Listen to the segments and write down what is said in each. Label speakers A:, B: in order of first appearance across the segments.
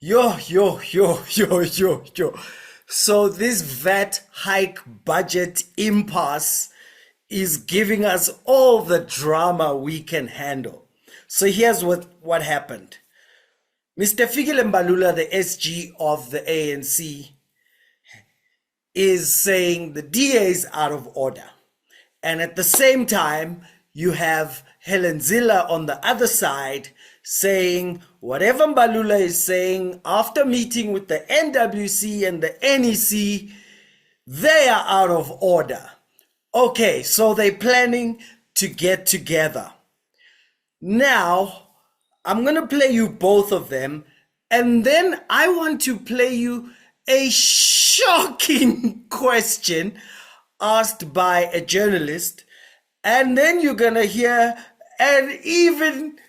A: Yo. So this VAT hike budget impasse is giving us all the drama we can handle. So here's what happened. Mr. Fikile Mbalula, the SG of the ANC, is saying the DA is out of order. And at the same time, you have Helen Zille on the other side saying whatever Mbalula is saying after meeting with the NWC and the NEC, they are out of order. Okay, so they're planning to get together. Now, I'm going to play you both of them, and then I want to play you a shocking question asked by a journalist, and then you're going to hear an even...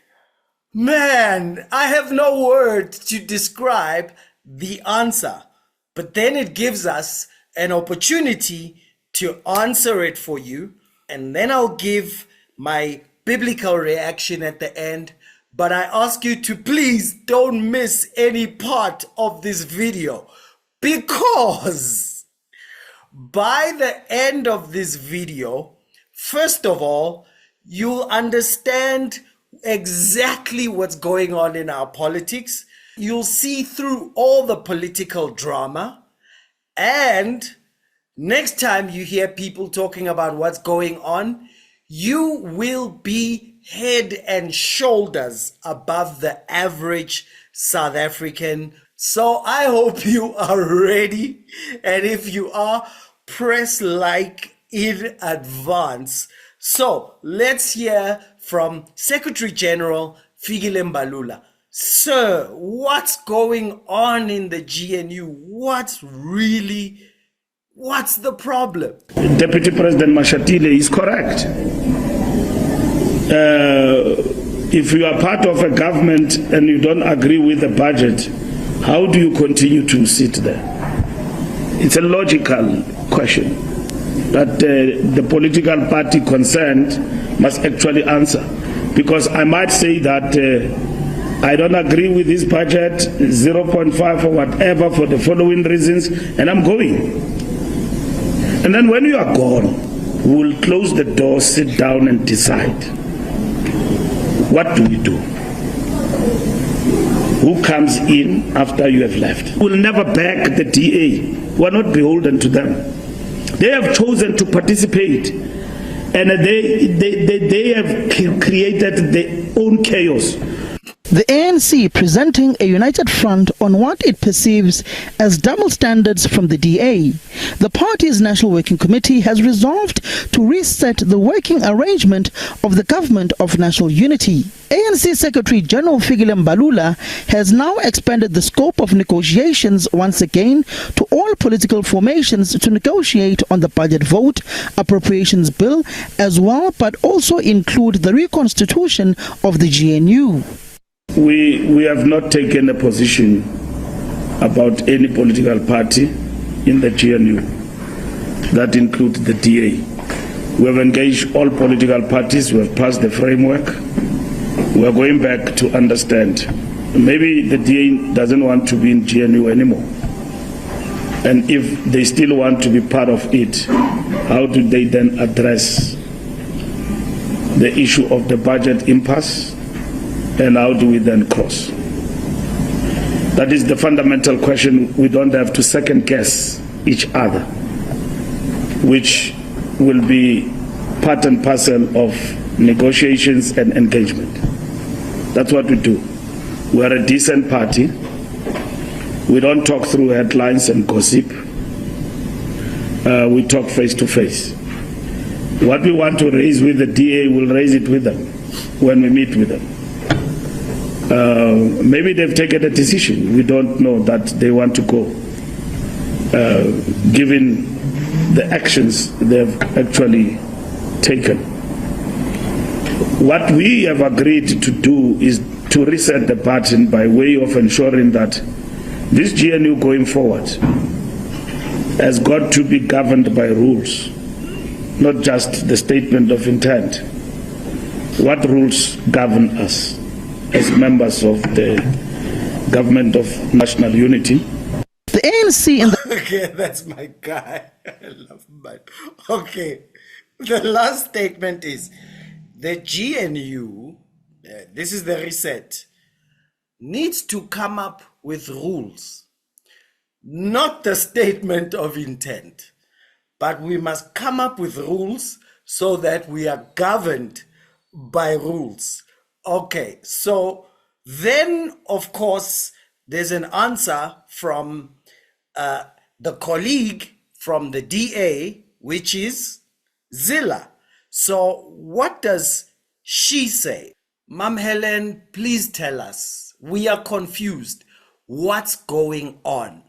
A: Man, I have no words to describe the answer, but then it gives us an opportunity to answer it for you, and then I'll give my biblical reaction at the end, but I ask you to please don't miss any part of this video, because by the end of this video, first of all, you'll understand exactly what's going on in our politics. You'll see through all the political drama, and next time you hear people talking about what's going on, you will be head and shoulders above the average South African. So I hope you are ready, and if you are, press like in advance. So let's hear from Secretary General Fikile Mbalula. Sir, what's going on in the GNU? What's the problem?
B: Deputy President Mashatile is correct. If you are part of a government and you don't agree with the budget, how do you continue to sit there? It's a logical question that the political party concerned must actually answer. Because I might say that I don't agree with this budget, 0.5 or whatever, for the following reasons, and I'm going. And then when you are gone, we'll close the door, sit down and decide. What do we do? Who comes in after you have left? We'll never back the DA. We're not beholden to them. They have chosen to participate, and they have created their own chaos.
C: The ANC presenting a united front on what it perceives as double standards from the DA. The party's National Working Committee has resolved to reset the working arrangement of the Government of National Unity. ANC Secretary General Fikile Mbalula has now expanded the scope of negotiations once again to all political formations to negotiate on the budget vote, appropriations bill as well, but also include the reconstitution of the GNU.
B: We have not taken a position about any political party in the GNU. That includes the DA. We have engaged all political parties. We have passed the framework. We are going back to understand. Maybe the DA doesn't want to be in GNU anymore. And if they still want to be part of it, how do they then address the issue of the budget impasse? And how do we then cross? That is the fundamental question. We don't have to second guess each other, which will be part and parcel of negotiations and engagement. That's what we do. We are a decent party. We don't talk through headlines and gossip. We talk face to face. What we want to raise with the DA, we'll raise it with them when we meet with them. Maybe they've taken a decision. We don't know that they want to go, given the actions they've actually taken. What we have agreed to do is to reset the pattern by way of ensuring that this GNU going forward has got to be governed by rules, not just the statement of intent. What rules govern us as members of the government of national unity.
C: The ANC in the
A: Okay, that's my guy. I love my. Okay, the last statement is the GNU, this is the reset, needs to come up with rules, not the statement of intent, but we must come up with rules so that we are governed by rules. Okay, so then, of course, there's an answer from the colleague from the DA, which is Zille. So what does she say? Ma'am Helen, please tell us. We are confused. What's going on?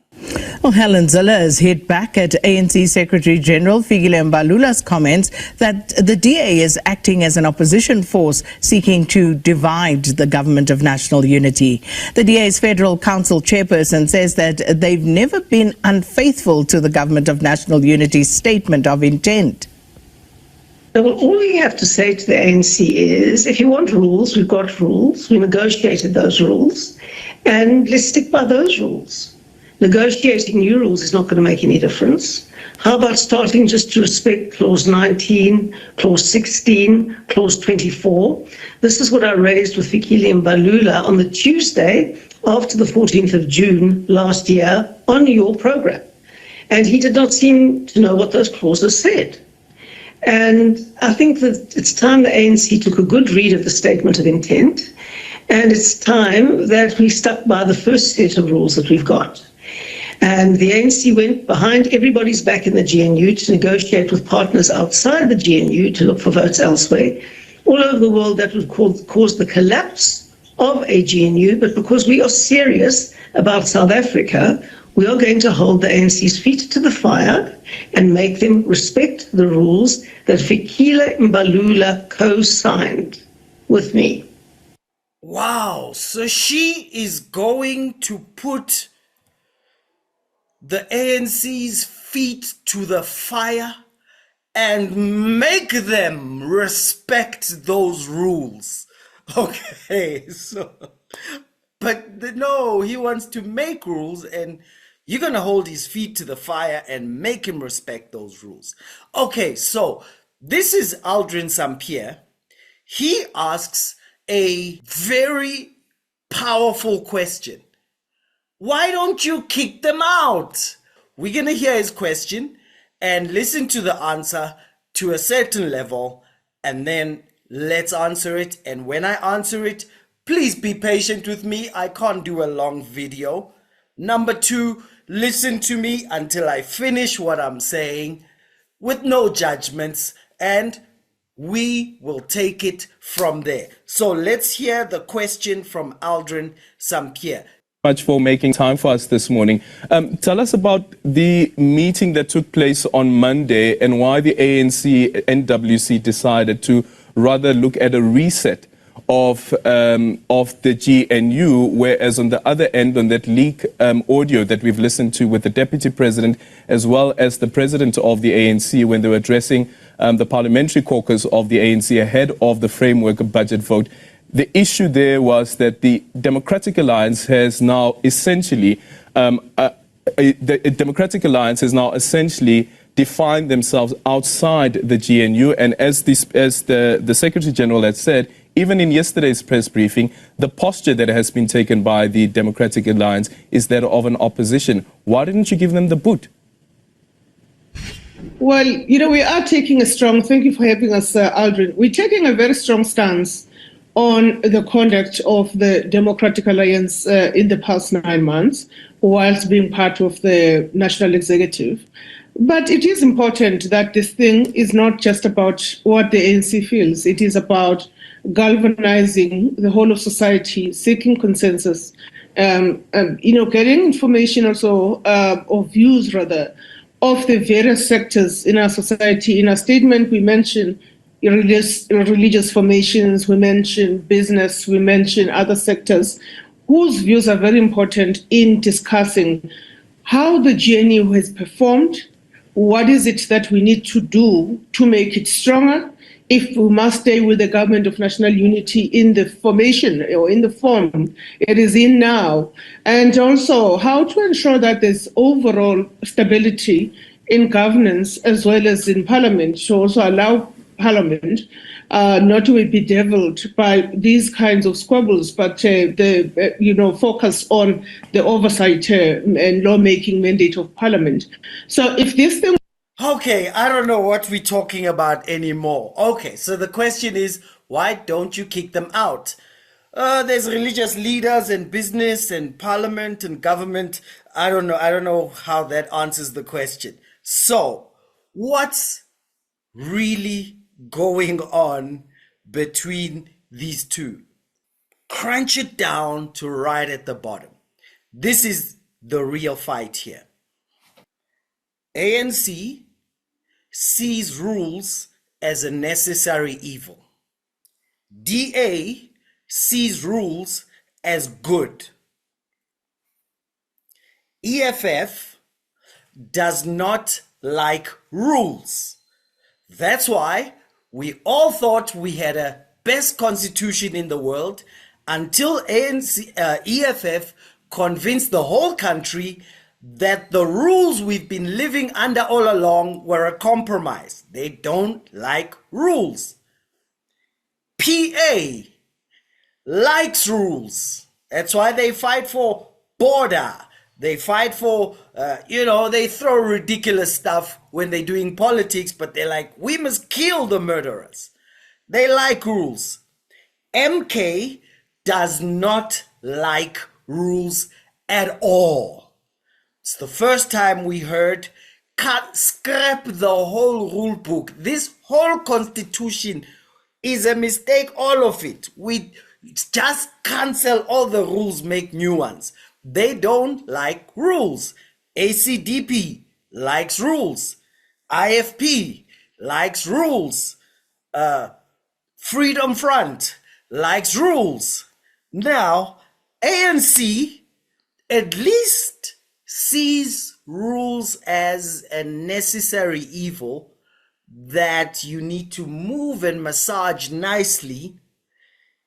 D: Well, Helen Zille has hit back at ANC Secretary General Fikile Mbalula's comments that the DA is acting as an opposition force seeking to divide the government of national unity. The DA's Federal Council chairperson says that they've never been unfaithful to the government of national unity's statement of intent.
E: Well, all we have to say to the ANC is, if you want rules, we've got rules. We negotiated those rules, and let's stick by those rules. Negotiating new rules is not going to make any difference. How about starting just to respect Clause 19, Clause 16, Clause 24? This is what I raised with Fikile Mbalula on the Tuesday after the 14th of June last year on your program. And he did not seem to know what those clauses said. And I think that it's time the ANC took a good read of the statement of intent, and it's time that we stuck by the first set of rules that we've got. And the ANC went behind everybody's back in the GNU to negotiate with partners outside the GNU to look for votes elsewhere. All over the world, that would cause the collapse of a GNU, but because we are serious about South Africa, we are going to hold the ANC's feet to the fire and make them respect the rules that Fikile Mbalula co-signed with me.
A: Wow, so she is going to put the ANC's feet to the fire and make them respect those rules. Okay, so, but no, he wants to make rules, and you're going to hold his feet to the fire and make him respect those rules. Okay, so this is Aldrin Sampier. He asks a very powerful question. Why don't you kick them out? We're going to hear his question and listen to the answer to a certain level, and then let's answer it. And when I answer it, please be patient with me. I can't do a long video. Number two, listen to me until I finish what I'm saying with no judgments, and we will take it from there. So let's hear the question from Aldrin Sampier.
F: Much for making time for us this morning. Tell us about the meeting that took place on Monday and why the ANC NWC decided to rather look at a reset of the GNU, whereas on the other end, on that leak audio that we've listened to with the Deputy President as well as the President of the ANC when they were addressing the Parliamentary Caucus of the ANC ahead of the framework budget vote, the issue there was that the Democratic Alliance has now essentially defined themselves outside the GNU, and as the Secretary General had said, even in yesterday's press briefing, the posture that has been taken by the Democratic Alliance is that of an opposition. Why didn't you give them the boot?
G: Well, we are taking a strong, thank you for having us, Aldrin. We're taking a very strong stance on the conduct of the Democratic Alliance in the past 9 months, whilst being part of the National Executive. But it is important that this thing is not just about what the ANC feels. It is about galvanizing the whole of society, seeking consensus, getting information also, or views rather, of the various sectors in our society. In our statement, we mentioned religious formations, we mentioned business, we mentioned other sectors whose views are very important in discussing how the GNU has performed, what is it that we need to do to make it stronger, if we must stay with the government of national unity in the formation or in the form it is in now, and also how to ensure that there's overall stability in governance as well as in parliament, to also allow parliament not to be bedeviled by these kinds of squabbles, but focus on the oversight and lawmaking mandate of parliament. So if this thing
A: Okay, I don't know what we're talking about anymore. Okay, so the question is, why don't you kick them out? There's religious leaders and business and parliament and government. I don't know. I don't know how that answers the question. So, what's really going on between these two? Crunch it down to right at the bottom. This is the real fight here. ANC sees rules as a necessary evil. DA sees rules as good. EFF does not like rules. That's why we all thought we had a best constitution in the world until EFF convinced the whole country that the rules we've been living under all along were a compromise. They don't like rules. PA likes rules. That's why they fight for border. They fight for, they throw ridiculous stuff when they're doing politics, but they're like, we must kill the murderers. They like rules. MK does not like rules at all. It's the first time we heard, scrap the whole rule book. This whole constitution is a mistake, all of it. We just cancel all the rules, make new ones. They don't like rules. ACDP likes rules. IFP likes rules. Freedom Front likes rules. Now, ANC at least sees rules as a necessary evil that you need to move and massage nicely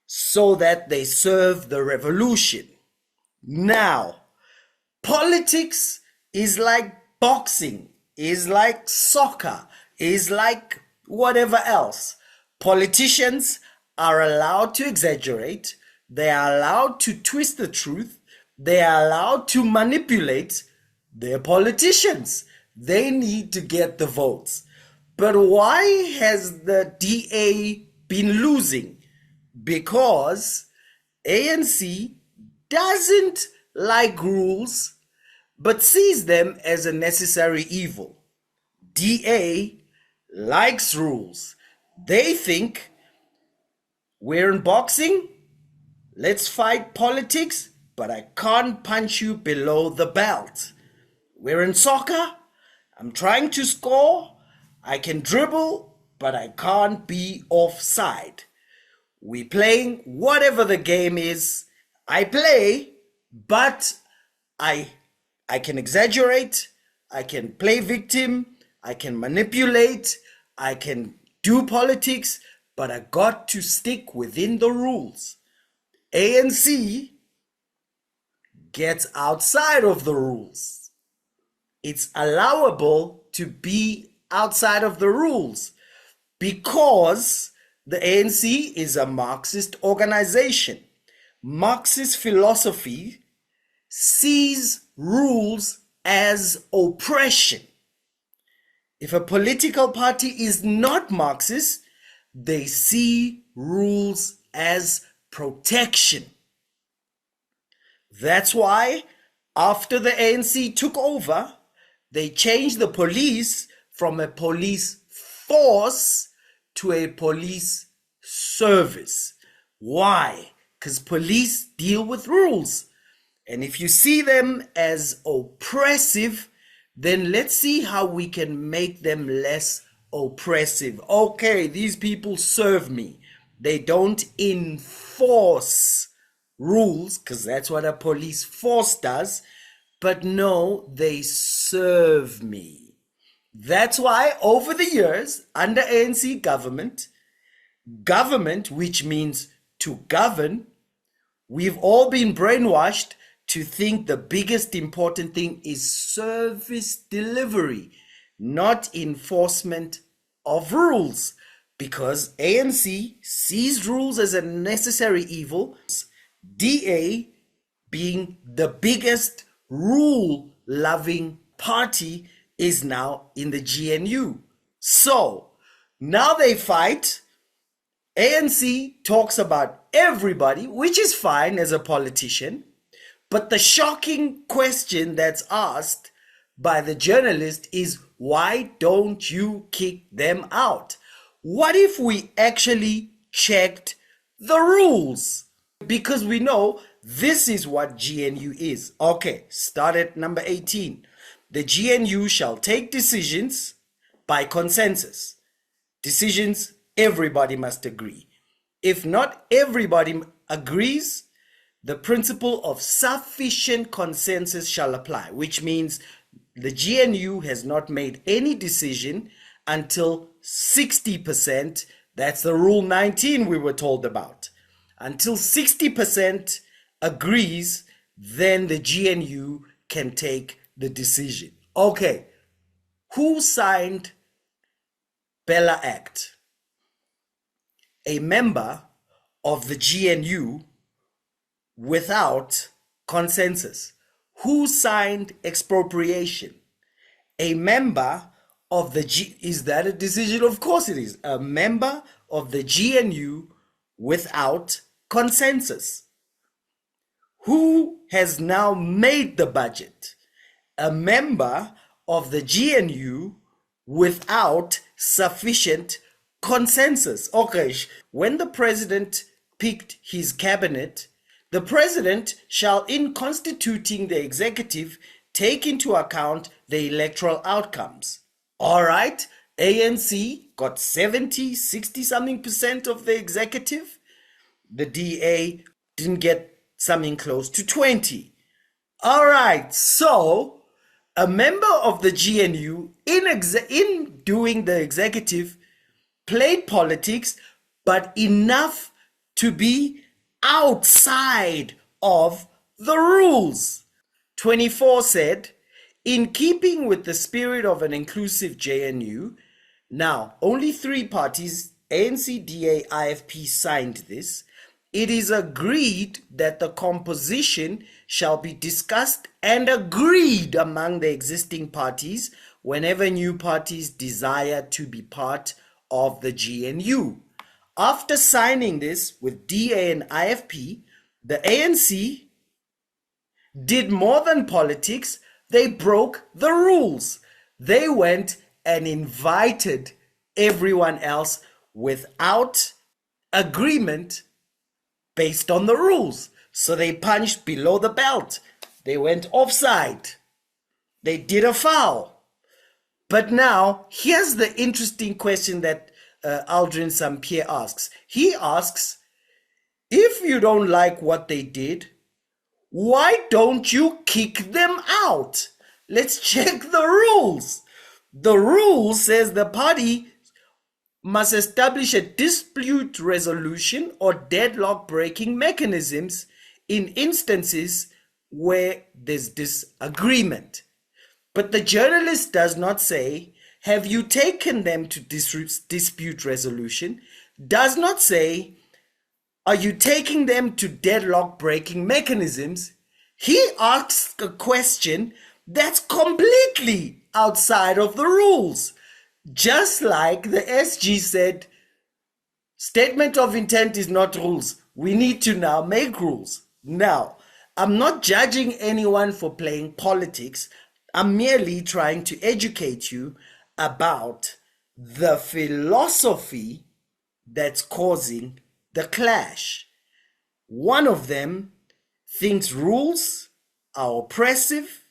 A: so that they serve the revolution. Now, politics is like boxing, is like soccer, is like whatever else. Politicians are allowed to exaggerate, they are allowed to twist the truth, they are allowed to manipulate. They're politicians. They need to get the votes. But why has the DA been losing? Because ANC doesn't like rules, but sees them as a necessary evil. DA likes rules. They think we're in boxing, let's fight politics, but I can't punch you below the belt. We're in soccer, I'm trying to score, I can dribble, but I can't be offside. We're playing whatever the game is, I play, but I can exaggerate, I can play victim, I can manipulate, I can do politics, but I got to stick within the rules. ANC gets outside of the rules. It's allowable to be outside of the rules because the ANC is a Marxist organization. Marxist philosophy sees rules as oppression. If a political party is not Marxist, they see rules as protection. That's why after the ANC took over, they changed the police from a police force to a police service. Why? Because police deal with rules. And if you see them as oppressive, then let's see how we can make them less oppressive. Okay, these people serve me. They don't enforce rules, because that's what a police force does. But no, they serve me. That's why over the years, under ANC government, government, which means to govern, we've all been brainwashed to think the biggest important thing is service delivery, not enforcement of rules, because ANC sees rules as a necessary evil, DA being the biggest rule-loving party is now in the GNU. So now they fight. ANC talks about everybody, which is fine as a politician, but the shocking question that's asked by the journalist is, why don't you kick them out? What if we actually checked the rules? Because we know this is what GNU is. Okay, start at number 18. The GNU shall take decisions by consensus. Decisions, everybody must agree. If not everybody agrees, the principle of sufficient consensus shall apply, which means the GNU has not made any decision until 60%. That's the rule 19 we were told about. Until 60% agrees, then the GNU can take the decision. Okay, who signed Bella Act? A member of the GNU without consensus. Who signed expropriation? A member of the is that a decision? Of course it is. A member of the GNU without consensus. Who has now made the budget? A member of the GNU without sufficient consensus. Okay, when the president picked his cabinet, the president shall, in constituting the executive, take into account the electoral outcomes. All right, ANC got 70, 60 something percent of the executive. The DA didn't get something close to 20. All right, so a member of the GNU in doing the executive played politics, but enough to be outside of the rules. 24 said, in keeping with the spirit of an inclusive JNU, now only 3 parties, ANC, DA, IFP, signed this. It is agreed that the composition shall be discussed and agreed among the existing parties whenever new parties desire to be part of the GNU. After signing this with DA and IFP, the ANC did more than politics. They broke the rules. They went and invited everyone else without agreement based on the rules. So they punched below the belt. They went offside. They did a foul. But now, here's the interesting question that Aldrin Sampier asks. He asks, if you don't like what they did, why don't you kick them out? Let's check the rules. The rule says the party must establish a dispute resolution or deadlock breaking mechanisms in instances where there's disagreement. But the journalist does not say, have you taken them to dispute resolution? Does not say, are you taking them to deadlock breaking mechanisms? He asks a question that's completely outside of the rules. Just like the SG said, statement of intent is not rules. We need to now make rules. Now, I'm not judging anyone for playing politics. I'm merely trying to educate you about the philosophy that's causing the clash. One of them thinks rules are oppressive.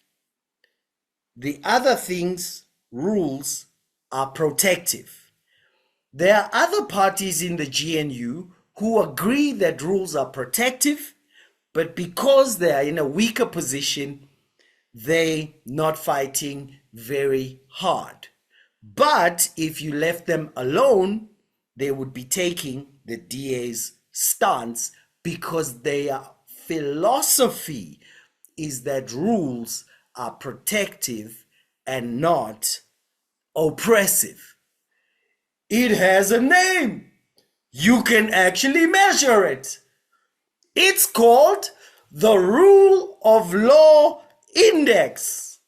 A: The other thinks rules are protective. There are other parties in the GNU who agree that rules are protective, but because they are in a weaker position, they're not fighting very hard. But if you left them alone, they would be taking the DA's stance, because their philosophy is that rules are protective and not oppressive. It has a name. You can actually measure it. It's called the Rule of Law Index.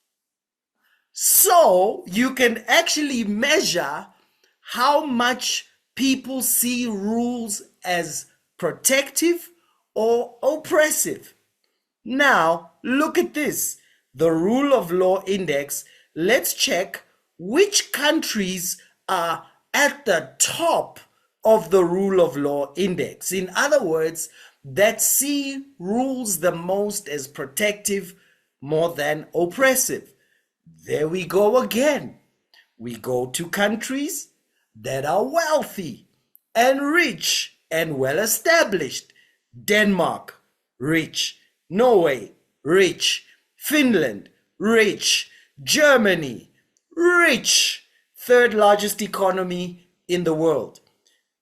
A: So you can actually measure how much people see rules as protective or oppressive. Now, look at this. The Rule of Law Index. Let's check which countries are at the top of the Rule of Law Index. In other words, that see rules the most as protective more than oppressive. There we go again. We go to countries that are wealthy and rich and well established. Denmark, rich. Norway, rich. Finland, rich. Germany, rich. Third largest economy in the world.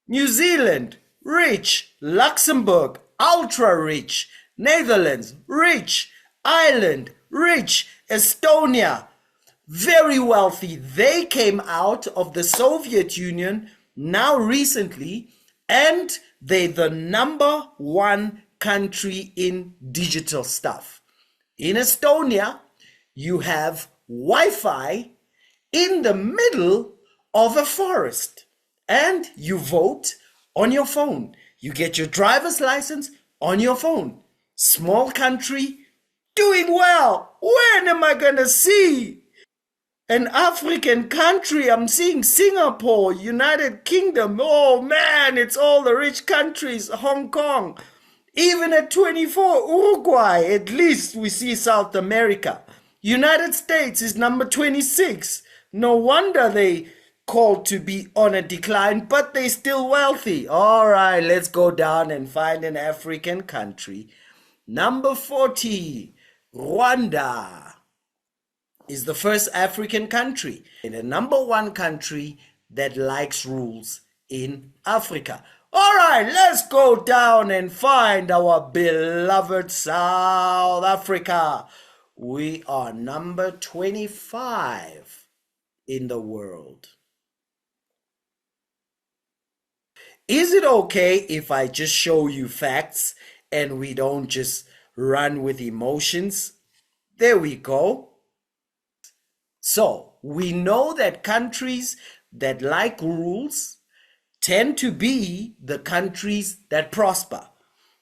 A: New Zealand, rich. Luxembourg, ultra rich. Netherlands, rich. Ireland, rich. Estonia, very wealthy. They came out of the Soviet Union now recently, and they're the number one country in digital stuff. In Estonia, you have Wi-Fi in the middle of a forest, and you vote on your phone. You get your driver's license on your phone. Small country, doing well. When am I gonna see an African country? I'm seeing Singapore, United Kingdom. Oh man, it's all the rich countries. Hong Kong. Even at 24, Uruguay. At least we see South America. United States is number 26. No wonder they called to be on a decline, but they still wealthy. All right, let's go down and find an African country. Number 40, Rwanda is the first African country and the number one country that likes rules in Africa. All right, let's go down and find our beloved South Africa. We are number 25 in the world. Is it okay if I just show you facts and we don't just run with emotions? There we go. So we know that countries that like rules tend to be the countries that prosper.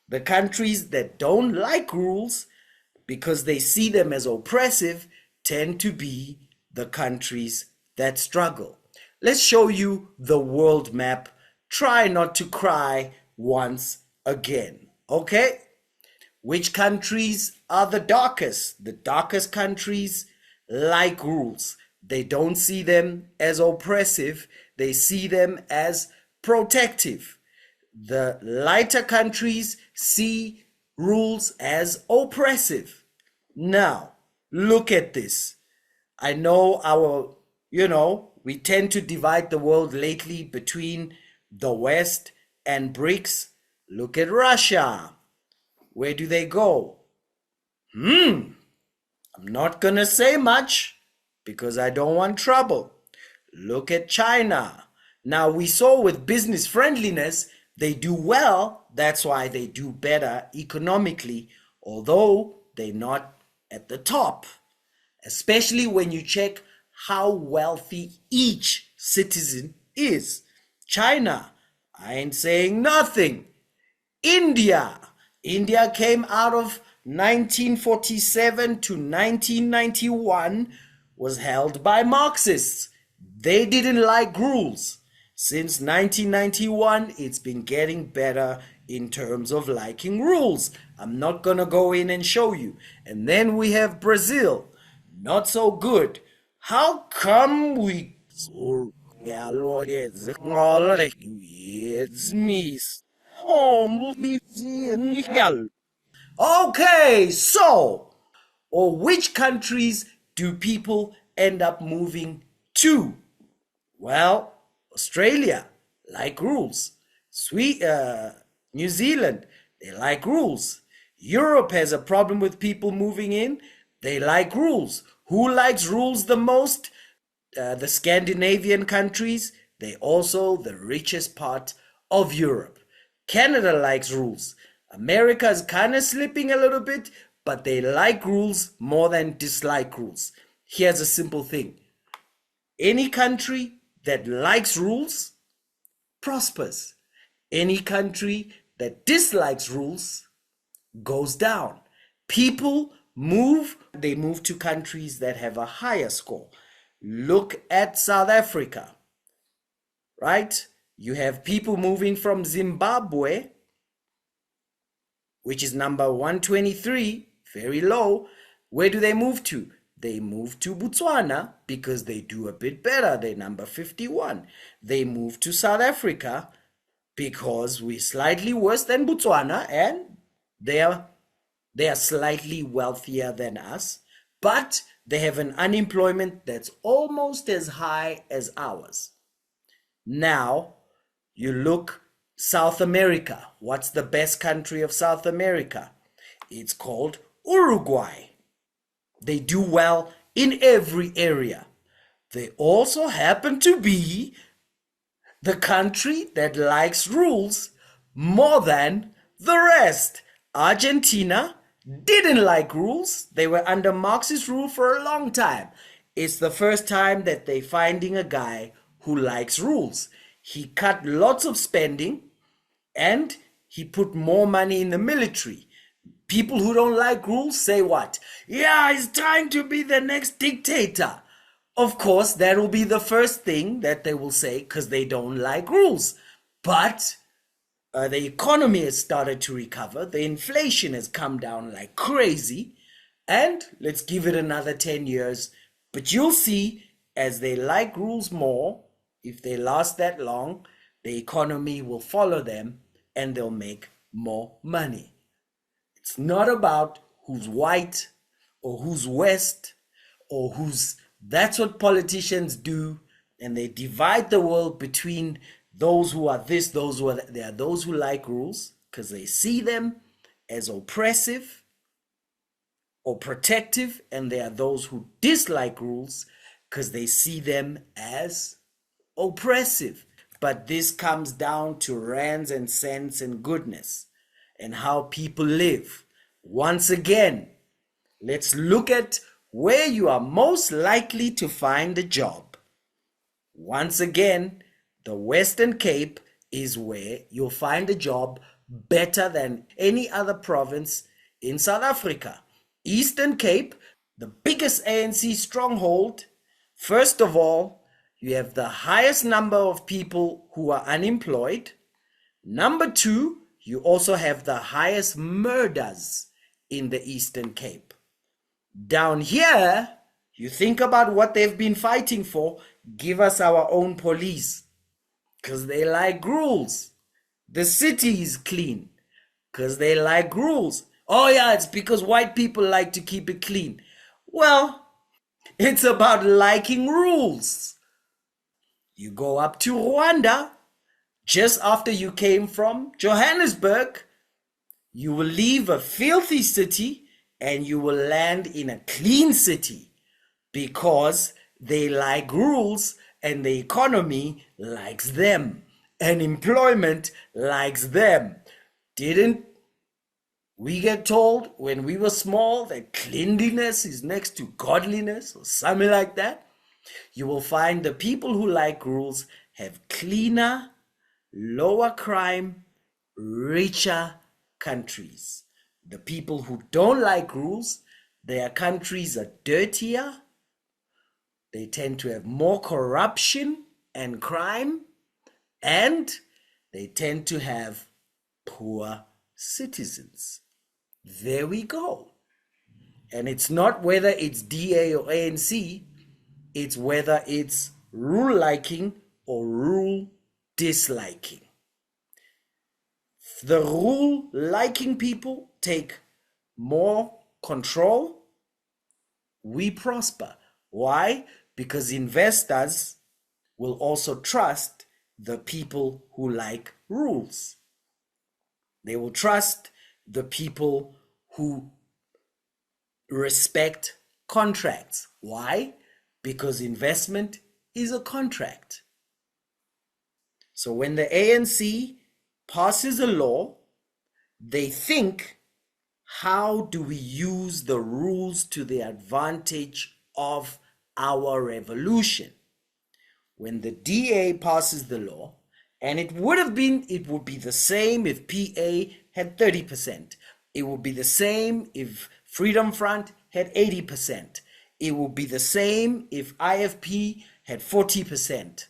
A: The countries that don't like rules because they see them as oppressive tend to be the countries that struggle. Let's show you the world map. Try not to cry once again, okay? Which countries are the darkest? The darkest countries like rules. They don't see them as oppressive. They see them as protective. The lighter countries see rules as oppressive. Now, look at this. I know we tend to divide the world lately between the West and BRICS. Look at Russia. Where do they go? I'm not gonna say much because I don't want trouble. Look at China. Now we saw with business friendliness, they do well. That's why they do better economically, although they're not at the top. Especially when you check how wealthy each citizen is. China, I ain't saying nothing. India came out of 1947 to 1991, was held by Marxists. They didn't like rules. Since 1991, it's been getting better in terms of liking rules. I'm not gonna go in and show you. And then we have Brazil, not so good. How come we... Okay, so, or which countries do people end up moving to? Well, Australia, like rules. New Zealand, they like rules. Europe has a problem with people moving in. They like rules. Who likes rules the most? The Scandinavian countries. They also the richest part of Europe. Canada likes rules. America is kind of slipping a little bit, but they like rules more than dislike rules. Here's a simple thing. Any country that likes rules prospers. Any country that dislikes rules goes down. People move, they move to countries that have a higher score. Look at South Africa, right? You have people moving from Zimbabwe, which is number 123, very low. Where do they move to? They move to Botswana because they do a bit better. They're number 51. They move to South Africa because we're slightly worse than Botswana and they are slightly wealthier than us, but they have an unemployment that's almost as high as ours. Now, you look South America. What's the best country of South America? It's called Uruguay. They do well in every area. They also happen to be the country that likes rules more than the rest. Argentina didn't like rules. They were under Marxist rule for a long time. It's the first time that they're finding a guy who likes rules. He cut lots of spending and he put more money in the military. People who don't like rules say what? Yeah, he's trying to be the next dictator. Of course, that will be the first thing that they will say because they don't like rules. But the economy has started to recover. The inflation has come down like crazy. And let's give it another 10 years. But you'll see as they like rules more, if they last that long, the economy will follow them and they'll make more money. It's not about who's white or who's West or who's... That's what politicians do. And they divide the world between those who are this, those who are that. There are those who like rules because they see them as oppressive or protective. And there are those who dislike rules because they see them as oppressive. But this comes down to rands and cents and goodness and how people live. Once again, let's look at where you are most likely to find a job. Once again, the Western Cape is where you'll find a job better than any other province in South Africa. Eastern Cape, the biggest ANC stronghold. First of all, you have the highest number of people who are unemployed. Number two, you also have the highest murders in the Eastern Cape. Down here, you think about what they've been fighting for. Give us our own police because they like rules. The city is clean because they like rules. Oh yeah, it's because white people like to keep it clean. Well, it's about liking rules. You go up to Rwanda just after you came from Johannesburg. You will leave a filthy city and you will land in a clean city because they like rules and the economy likes them and employment likes them. Didn't we get told when we were small that cleanliness is next to godliness or something like that? You will find the people who like rules have cleaner, lower crime, richer countries. The people who don't like rules, their countries are dirtier. They tend to have more corruption and crime, and they tend to have poor citizens. There we go. And it's not whether it's DA or ANC, it's whether it's rule liking or rule disliking. The rule liking people take more control. We prosper. Why? Because investors will also trust the people who like rules. They will trust the people who respect contracts. Why? Because investment is a contract. So when the ANC passes a law, they think, how do we use the rules to the advantage of our revolution? When the DA passes the law, and it would be the same if PA had 30%. It would be the same if Freedom Front had 80%. It would be the same if IFP had 40%.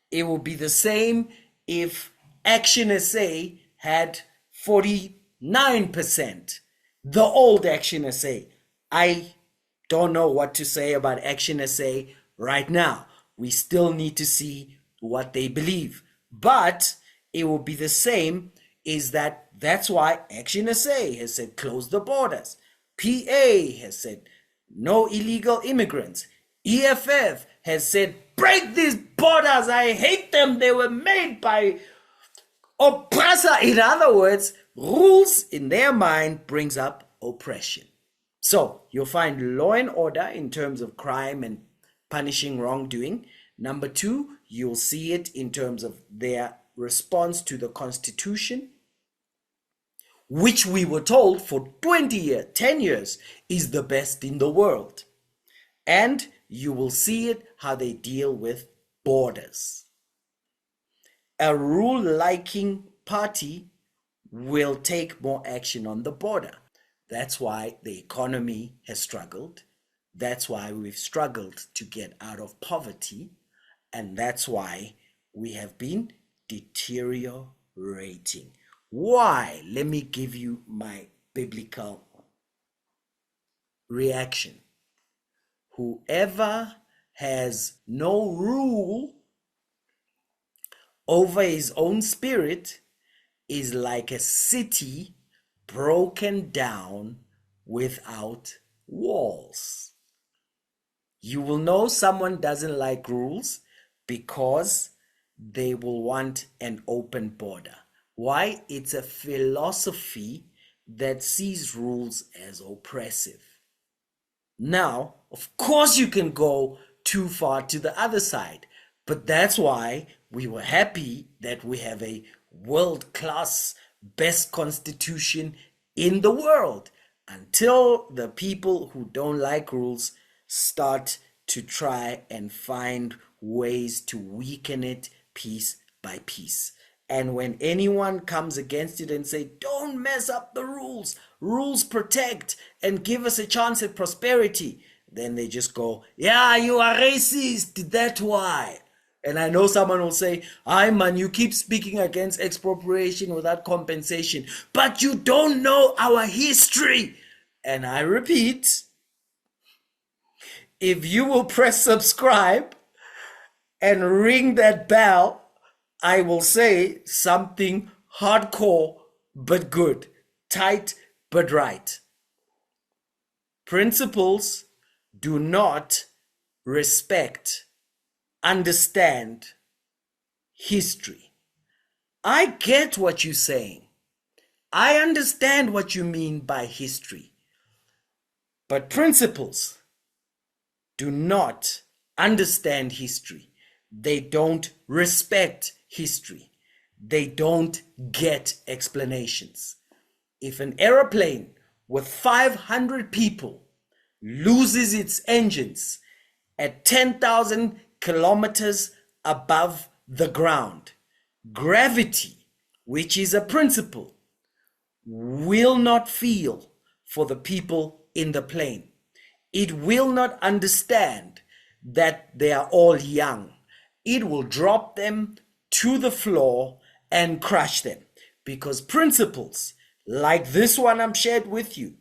A: It would be the same if Action SA had 49%. The old Action SA. I don't know what to say about Action SA right now. We still need to see what they believe. But it will be the same, is that's why Action SA has said close the borders. PA has said no illegal immigrants. EFF has said break these borders. I hate them. They were made by oppressor. In other words, rules in their mind brings up oppression. So you'll find law and order in terms of crime and punishing wrongdoing. Number two, you'll see it in terms of their response to the Constitution, which we were told for 20 years, 10 years, is the best in the world. And you will see it how they deal with borders. A rule-liking party will take more action on the border. That's why the economy has struggled. That's why we've struggled to get out of poverty. And that's why we have been deteriorating. Why? Let me give you my biblical reaction. Whoever has no rule over his own spirit is like a city broken down without walls. You will know someone doesn't like rules because they will want an open border. Why? It's a philosophy that sees rules as oppressive. Now, of course, you can go too far to the other side, but that's why we were happy that we have a world-class, best constitution in the world, until the people who don't like rules start to try and find ways to weaken it piece by piece. And when anyone comes against it and say, don't mess up the rules, rules protect and give us a chance at prosperity, then they just go, yeah, you are racist, that's why. And I know someone will say, aye man, you keep speaking against expropriation without compensation, but you don't know our history. And I repeat, if you will press subscribe and ring that bell, I will say something hardcore but good, tight but right. Principles do not respect, understand history. I get what you're saying. I understand what you mean by history. But principles do not understand history. They don't respect history. They don't get explanations. If an aeroplane with 500 people loses its engines at 10,000 kilometers above the ground, gravity, which is a principle, will not feel for the people in the plane. It will not understand that they are all young. It will drop them to the floor and crush them, because principles like this one I'm shared with you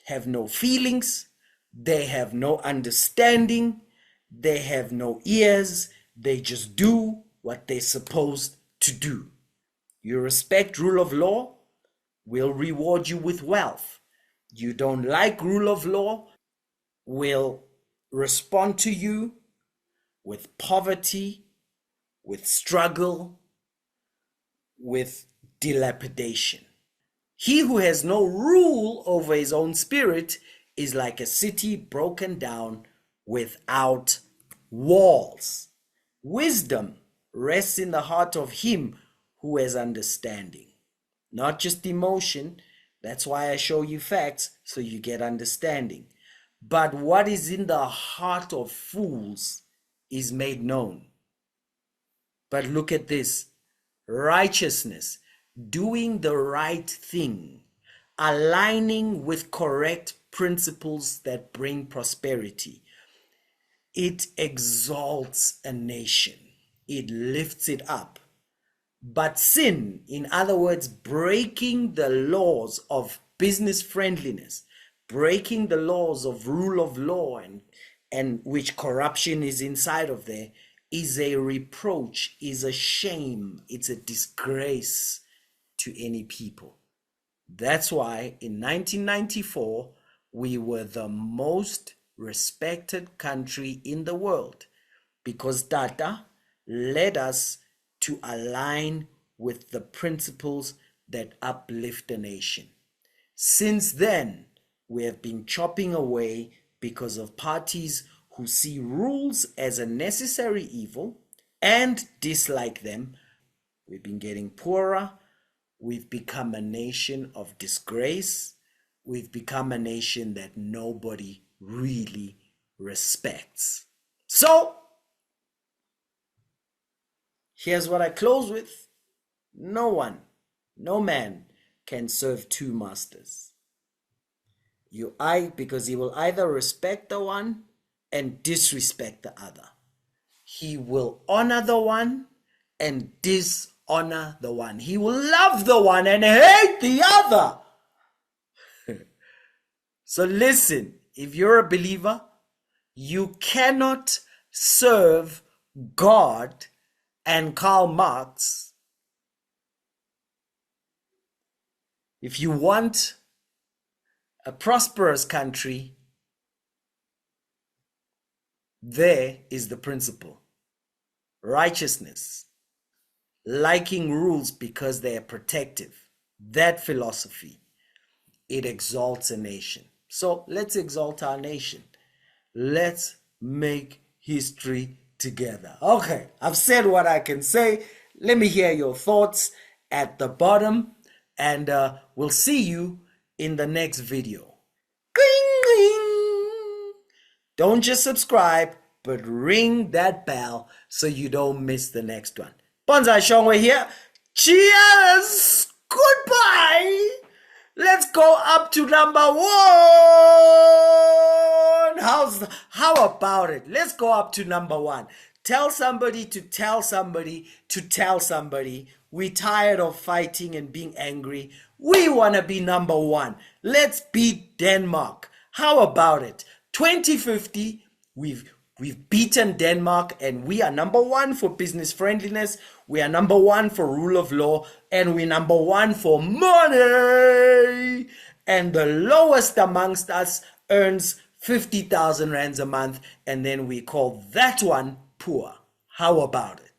A: have no feelings, they have no understanding, they have no ears, they just do what they're supposed to do. You respect rule of law, we'll reward you with wealth. You don't like rule of law, we'll respond to you with poverty with struggle, with dilapidation. He who has no rule over his own spirit is like a city broken down without walls. Wisdom rests in the heart of him who has understanding, not just emotion. That's why I show you facts, so you get understanding. But what is in the heart of fools is made known. But look at this. Righteousness, doing the right thing, aligning with correct principles that bring prosperity. It exalts a nation. It lifts it up. But sin, in other words, breaking the laws of business friendliness, breaking the laws of rule of law, and which corruption is inside of there, is a reproach, is a shame, it's a disgrace to any people. That's why in 1994, we were the most respected country in the world, because Tata led us to align with the principles that uplift a nation. Since then, we have been chopping away because of parties who see rules as a necessary evil and dislike them. We've been getting poorer. We've become a nation of disgrace. We've become a nation that nobody really respects. So, here's what I close with. No one, no man can serve two masters. Because he will either respect the one and disrespect the other. He will honor the one and dishonor the one. He will love the one and hate the other. So listen, if you're a believer, you cannot serve God and Karl Marx. If you want a prosperous country, there is the principle. Righteousness, liking rules because they are protective. That philosophy, it exalts a nation. So let's exalt our nation. Let's make history together. Okay, I've said what I can say. Let me hear your thoughts at the bottom, and we'll see you in the next video. Cling, cling. Don't just subscribe, but ring that bell so you don't miss the next one. Bonsai Shongwe here. Cheers! Goodbye! Let's go up to number 1. How about it? Let's go up to number 1. Tell somebody to tell somebody to tell somebody. We're tired of fighting and being angry. We want to be number 1. Let's beat Denmark. How about it? 2050, we've beaten Denmark, and we are number 1 for business friendliness. We are number 1 for rule of law, and we're number 1 for money. And the lowest amongst us earns 50,000 rands a month, and then we call that one poor. How about it?